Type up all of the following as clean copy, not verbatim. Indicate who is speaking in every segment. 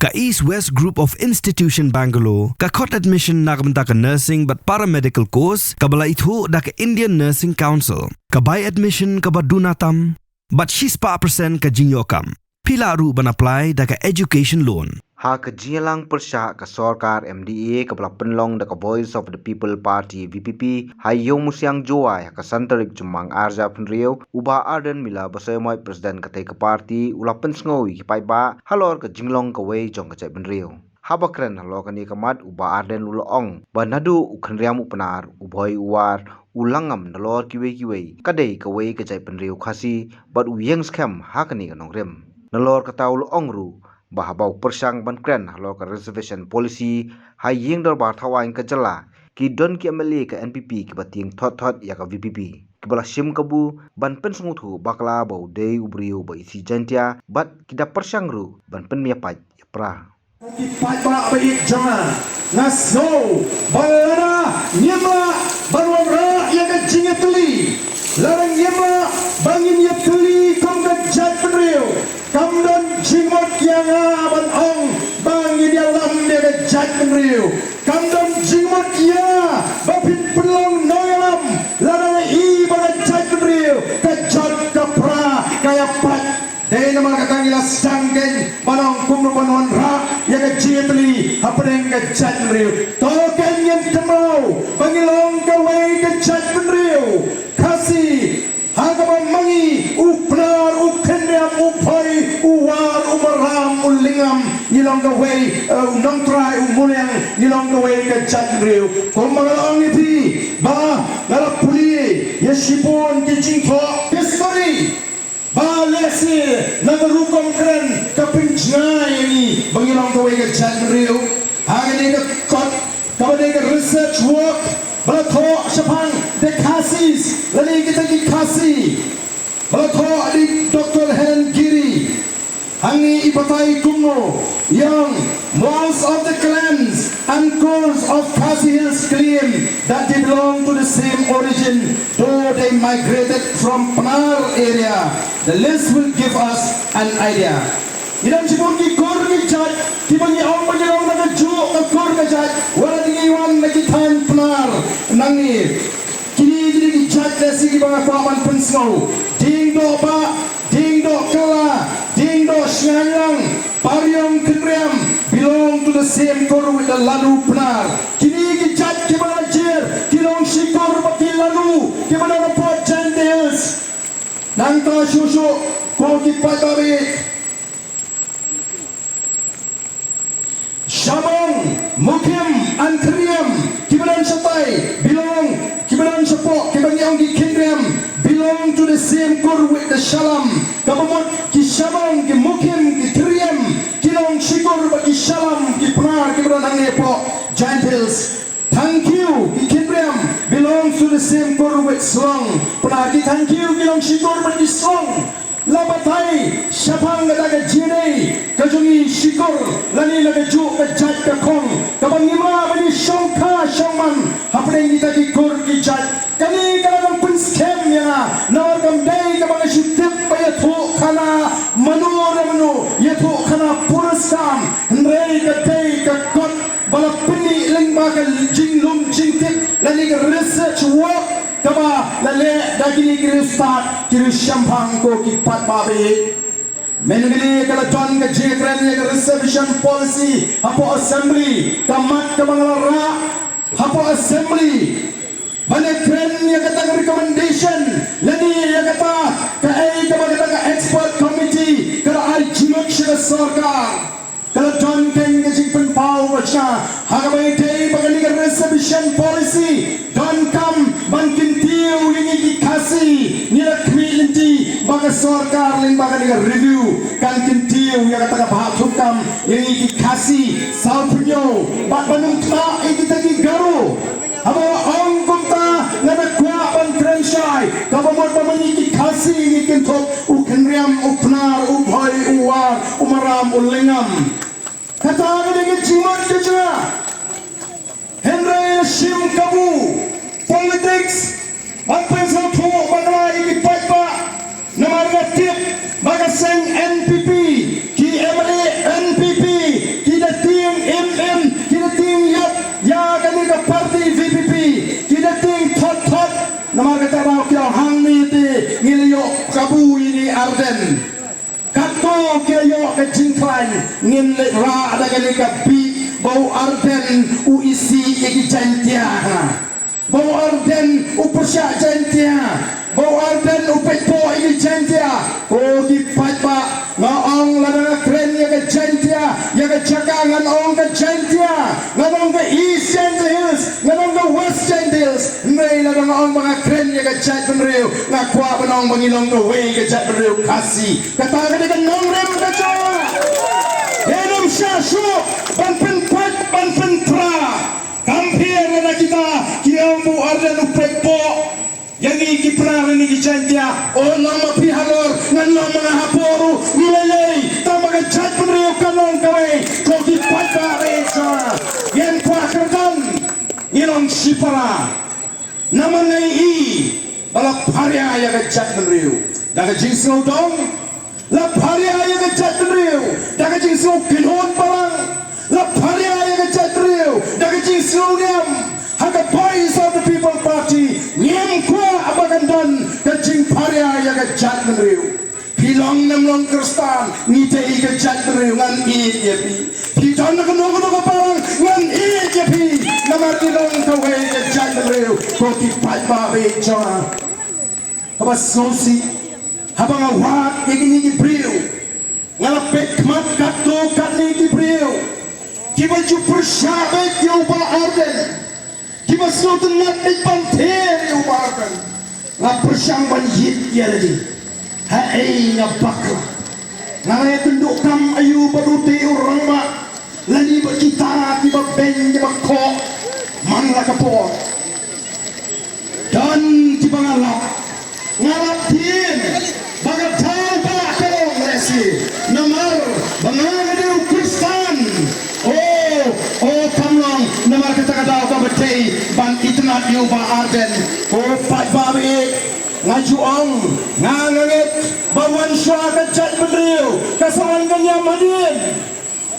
Speaker 1: ka East West Group of Institution Bangalore, ka Cot Admission nakabenta ka Nursing but Paramedical Course, kabala itu da ka Indian Nursing Council, ka Buy Admission ka Badunatam, but she's pa persen ka Jinyokam. Pila ru ban apply da ka Education Loan.
Speaker 2: Ha ka jialang persya ka Sarkar MDA ka penlong da ka Voice of the People Party VPP hayong musyang joai ka santarik jumang arja penrio uba arden mila basoy presiden ka ka party ulapen sngowi ki ba halor ka jinglong ka wei jong ka penrio habakren halor ka ni kamat uba arden uloong banadu ukhenriam upanar uboy uwar ulangam nalor kiwe kadai ka wei ka penrio khasi but uyeng scam ha ka ni ka nongrem nalor ka taul ongru bahabau persang bankren halor ka reservation policy hayeng darbar thawain ka jala ki don ki MLA ka NPP ki bating thot ya ka VPP ki bala sim kabu ban pen sunguthu bakla bau dei ubriu ba isi jantia bat ki da persang ru ban pen mia paj pra
Speaker 3: ki paj ba ba ik jama naso balana nyama barwam ra ya ka jingetli larang nyama bangin ya tuli kom ka jat penriu kamdon jimot yang aban ong bangin ya lam ya ka jat penriu kamdon jimot ya bapin pelong noyalam larang i ba jat penriu ka jat ka pra kaya pat dai nama katang ila sangken banong kumno banon ra ya ka jitli hapeng ka jat penriu token yang temau bangilong ka wei ka jat penriu kasih hagama mangi upnar ukhendam upai uwar umaram ulingam nilong ka wei nong try umulyang nilong ka wei ka jatriu kung mga ipi ba ngala puli yesipon kijing tho history ba lesi nagarukom kren kapinjngai ni bangilong ka wei ka jatriu hagani ka kot kabade ka research work Balatho Shapang de Kasis lali kita ki Kasi Balatho adik Dr. Helen Giri Hangi ipatai kumno yang most of the clans and cores of Kasi Hills claim that they belong to the same origin though they migrated from Panar area. The list will give us an idea. Idan sibon ki kor ki jat ki bangi aw panjang na ju ka kor ka jat wala dingi wan na ki tan pnar nangi kini ki jat desi ki banga kwaman pensau ding do kala ding do syanyang pariam kendriam belong to the same kor with the lalu pnar kini ki jat ki banga jer kilong sikor pati lalu ki banga pot jandels nang ta susu ko ki patarik Shabong, Mukim, and Kriam, Kibaran Shapai, Kibaran Shapo, Kibanyang Kindriam, belong to the same core with the Shalam, Kabamot, Kishabong, Mukim, Kriam, Kilong Shikor, Kishalam, Kipnar, Kibaran Angepo, Giant Hills. Thank you, Kindriam, belongs to the same core with Slong. Panaki, thank you, Kilong Shikor, but Slong. Labatai Shapang daga jine kajungi shikor lani laga ju ka jat ka kong kabangima bani shongka shongman hapre ni tadi kor ki jat kani kala pun scam ya nawar kam dai ka bang shitip pa ya tho khana manu ya tho khana purasam ndrei ka dai ka kot bala pini lengba ka jinglum jingtip lani ka research work kaba lale dagini kiri start kiri shampang ko ki pat babe menggili kala ton ka jekran ya reservation policy hapo assembly kamat ka bangara hapo assembly bane kren ya kata recommendation lani ya kata ka ai ka kata ka expert committee kala ai jinok shira sarkar kala ton ken ka jingpan pau wacha hagabai dei bagani ka reservation policy don come bankin tiu lingi ki kasi nila kwilinti baga sarkar ling baga ni review kan kin tiu ya kata ka bhathukam lingi ki kasi salpunyo bat banung ta ikita ki garu abo ong kumta ngada kwa ban krenshai kabamot pamani ki kasi ni kin thok ukhenriam upnar ubhoi uwar umaram ulingam kata ngada ki jimot kechra Henry Shim Kabu politics Bapak Satu Bangla ini Paipa Namar Gatip Bagaseng NPP Ki MLA NPP ke jingklan ngin le ra ada ke ka bi bau arden u isi ye jantia bau arden u persya jantia bau arden u pepo ye jantia o di patba ngaong ladang kren ye ke jantia ye ke cakangan ong ke jantia ngadong ke east gentiles ngadong ke west gentiles nei ladang ong mga kren ye ke jat benriu ngakwa benong bangilong ke we ke jat benriu kasih kata ke de nong rem ke jawa Henum syashu ban pen tra kampir na kita kiambu arden u pepo yang iki pernah ni gijantia o nama pihalor ngan nama haporu melelei tamaga jat penriu kanong kawe ko di patba reja yang kuakerdan inong sipara nama ngai i balap haria ya jat penriu daga jingsau dong la haria ya jat penriu daga jingsau kinhon parang la haria ya jat penriu daga jingsau niam Haka boys of the People Party Nyem kwa abagandan Kajing paria ya kajat menriu Pilong namlong kerstan Ngite i kajat menriu Ngan i yepi Pijan na kanong parang Ngan i yepi Namar ilong kawe kajat menriu Koki patba beja Kabas sosi Habang awak Yagini gibriu Ngalapet mat kato Katni gibriu Kibaju persyabet Yoba arden Kiba sultan nak ipanter ubakan la persyang banjit ya lagi hai ngabakla ngai tunduk kam ayu badute orang mak lani bercita kiba ben kiba ko mangla kapor dan kiba ngalap tin bagat tau ba kalong lesi namar bangade Kristan oh kamlong namar kata-kata ka betei ban itnat yu ba arden oh pat babi ngaju ong ngangit bawan syah kajat bedriu kasawan kanya madin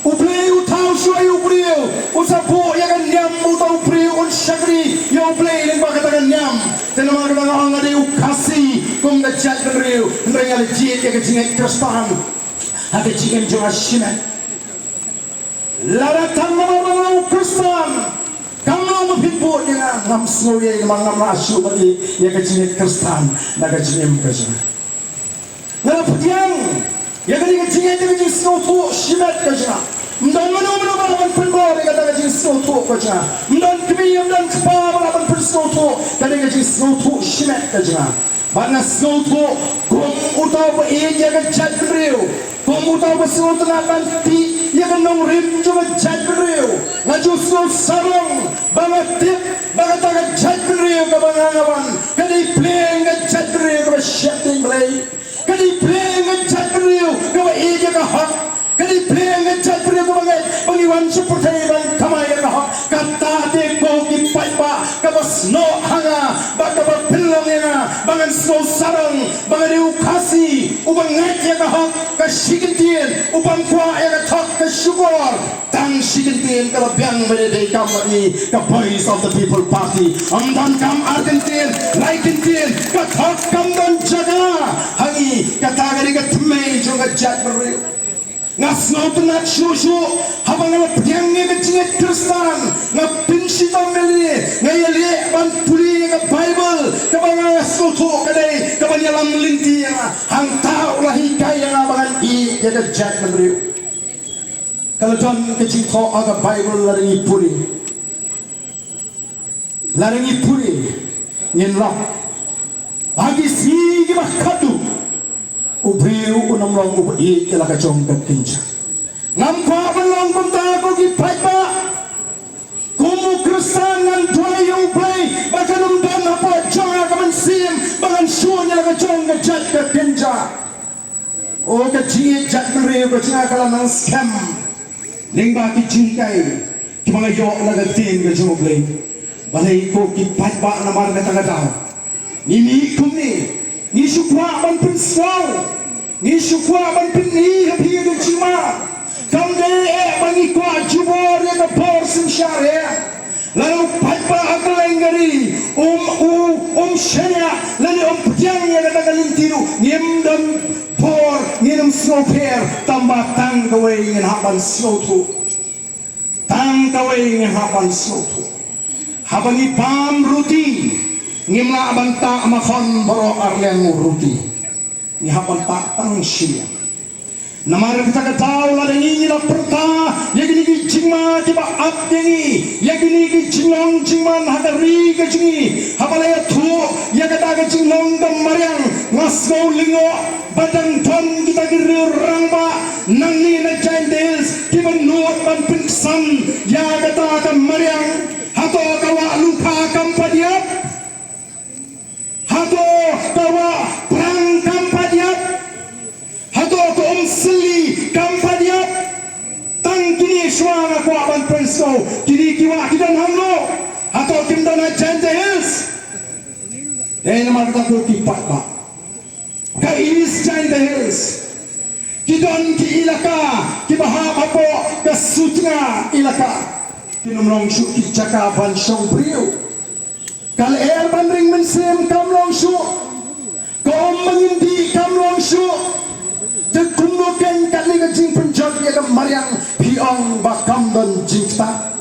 Speaker 3: ublei utau syai ubriu usapu ya kan nyam utau ubriu un syakri ya ublei ling ba katakan nyam tenama kata ong ngade ukasi kum kajat bedriu nrengal jit ya kajingai Kristan hake jingen jonga shimet laratan nama Kristan kamu mepipuk dengan ngam snoye ngam rasu bagi ya kecil Kristan dan kecil mukasna ngam putiang ya kecil kecil snotu shibat kasna mdan manu balaban penbor ya kecil snotu kasna mdan kemi mdan kpa balaban snotu kecil snotu shibat kasna bana snotu kum utau e ya kecil beriu kum utau snotu nakan ti ya kan nong rim juga jat beriu ngaju snow sarong bangat tip bangat agak jat beriu ke bangangawan kadi play ngat jat beriu ke shifting play kadi play ngat jat beriu ke eja ke hak kadi play ngat jat beriu ke bangat bangiwan seperti ban kamai ke hak kata te ko ki paipa ke snow hanga baka pilong ya bangan snow sarong bangan ukasi ubang ngat ya ke hak ke shikintin ubang kwa ya ke thak ke syukur tang shikintin ke biang berde kamani ke Voice of the People Party amdan kam argentin laikintin ke thak kam dan jaga hangi kata gari ke tmei juga jat beriu ngasno tunat shushu habang ngala piang nge jinget Kristan ngapinsi tameli ngayali ban puli nge Bible kabang ngasno tu kadai kabang yalam linti hang tau lahi kaya ngabangan i jaga jat beriu kalau don kecil kau aga Bible laringi puri nginlah bagi si gimah kadu ubriu unam long ubi kela kacong kekinca ngam kwa belong kumta ko gi paipa kumu Kristan ngan tuai yung play bakanum dan apa jonga kaman sim bangan suanya la kacong kejat kekinca o kecil jat beriu kacang kala nang scam Ningba ki cingkai ki mga yok laga tin ka jumoblay balay ko ki patba na mar kata-kata ni kumni ni syukwa ban pinsau ni syukwa ban pinni hapi ka jima kamde bangi ko jubor ya ka porsim syare lalu patba akalengari shenya lalu putiang ya kata kalintiru niemdam por nginum snow pair tambah tang gawai ngin haban snow tu tang gawai ngin haban snow tu habangi pam ruti ngimla abanta makon baro arleng ruti ni haban ta tang siya namar kita ketahu lah ini la perta yagini ki jingma tiba up dengi yagini ki jinglong jingman hakari ke jingi habalaya thu yagata ke jinglong gamariang ngasgo lingo badang ton kita kiru rangba nangni na jandels tiba nuot ban pinsan yagata ke mariang hato kawa lupa kampadiat hato kawa perang kampadiat hato ko seli kampadiat tang kini suara ko aban penso kini kiwa kidan hamlo hato kimdana jandels nama kita tu kipat ba ka inis jandels kidan ki ilaka kibahap apo ka sutna ilaka tinumrong su ki jaka ban song priu kal air bandring mensem kamlong su ko mengindi kamlong su Kumbukan kali ke jing penjat ya ke mariang piong bakam dan jing tak.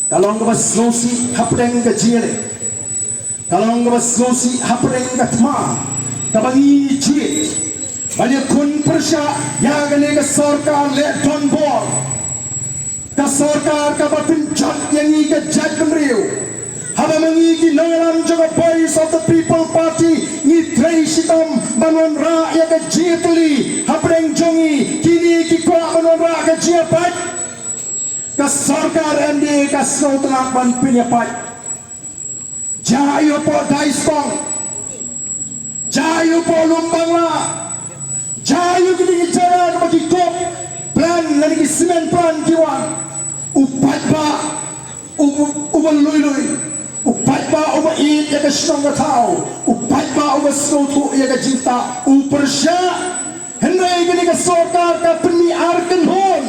Speaker 3: Kalau ngabas slosi hapdeng ke jile. Kalau ngabas slosi hapdeng ke tma. Kabangi jit. Banyak kun persya ya gane ke sarkar le don bor. Ke sarkar ka penjat yang ni ke jat kemriu. Haba mengigi nalam jaga Voice of the People Party ni tray sitam bangun rakyat ke jitli hapreng jongi kini kikwa bangun rakyat ke jiapat ke sarkar MD ke tengah ban penyapat jayu po daispong jayu po lumbangla jayu kini jalan bagi kop plan lagi semen plan kiwan upat ba ubal lui upat ba uba it ya ka shnong ka tao upat ba uba snotu ya ka jinta upersya hendai gini ka sarkar ka peniar kenhon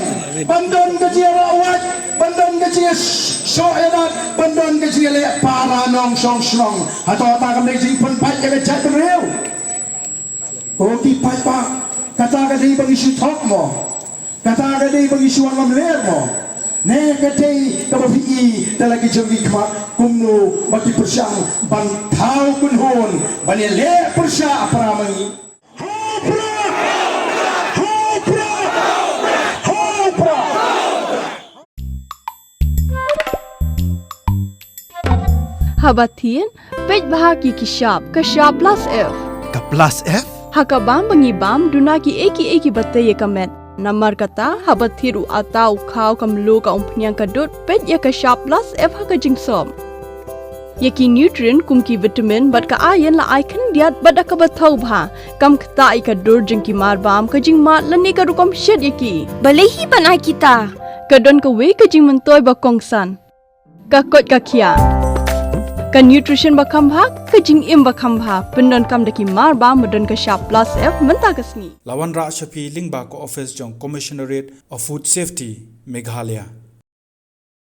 Speaker 3: bandan ka jia rawat bandan ka jia syoedat bandan ka jia le para nong song shnong atau ta ka mejing penpat ya ka jat rew o ki pat ba kata ka dei bang isu thok mo kata ka dei bang isu ang ler mo ne kadai kabafi dalagi jogi kma kumno bagi persyang bantau kunhon bani le persya aparamangi hopra hopra hopra
Speaker 4: habatin pej bahagi kishap kashap plus f
Speaker 1: Ka plus F?
Speaker 4: hakabam bangibam dunaki eki batay kamet Namar kata habat thiru atau kau kamlu ka umpnyang kadut pet ya ka sharp plus f ha ka jingsom. Yaki nutrient kum ki vitamin bat ka ayan la icon diat bat ka bathau bha kam kta I ka dur jing ki mar bam ka jing mat lani ka rukom shed yaki.
Speaker 5: Balehi banai kita.
Speaker 4: Ka don ka we ka jing mentoy ba kongsan. Ka kot ka kia. Ka nutrition ba kam bha ka jing im ba kam bha pendon kam daki mar bam madon ka sharp plus f menta kasni.
Speaker 6: Lawan Ra Shafi Lingba ko office jong Commissionerate of Food Safety Meghalaya